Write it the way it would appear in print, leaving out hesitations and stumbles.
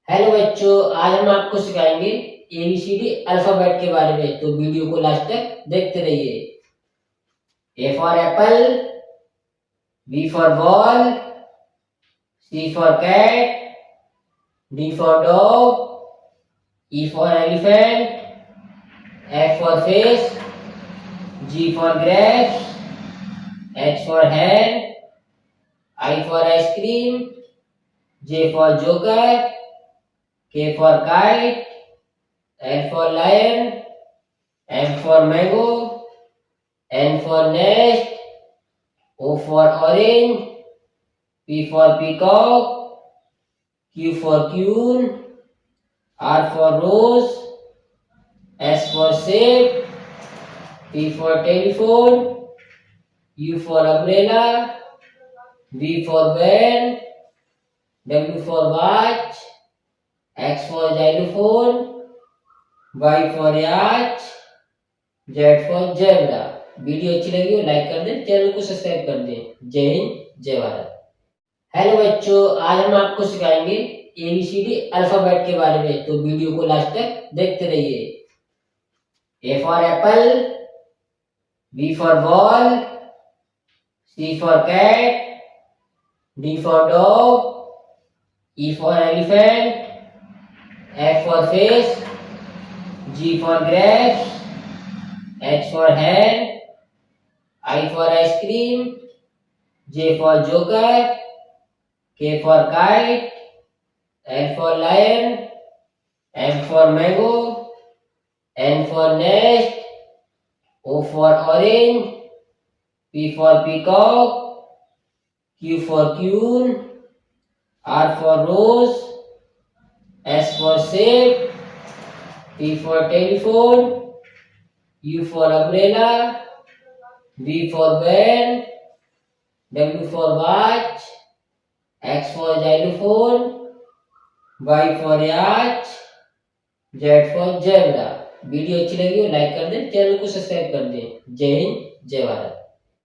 Hello बच्चों, आज हम आपको सिखाएंगे एबीसीडी अल्फाबेट के बारे में। तो वीडियो को लास्ट तक देखते रहिए। A for apple, B for ball, C for cat, D for dog, E for elephant, F for fish, G for grapes, H for hand, I for ice cream, J for joker, K for kite, L for lion, M for mango, N for nest, O for orange, P for peacock, Q for queen, R for rose, S for shape, T for telephone, U for umbrella, V for van, W for watch, X for xylophone, Y for yacht, Z for zebra। Video अच्छी लगी हो like कर दें, channel को subscribe कर दें। जय हिंद, जय भारत। हेलो बच्चों, आज हम आपको सिखाएंगे एबीसीडी अल्फाबेट के बारे में। तो वीडियो को लास्ट तक देखते रहिए। A for apple, B for ball, C for cat, D for dog, E for elephant, F for fish, G for grapes, H for hand, I for ice cream, J for joker, K for kite, L for lion, M for mango, N for nest, O for orange, P for peacock, Q for queen, R for rose, S for shape, T for telephone, U for umbrella, V for van, W for watch, X for xylophone, Y for yacht, Z for zebra। Video अच्छी लगी हो like कर दें, channel को subscribe कर दें। जय हिंद, जय भारत।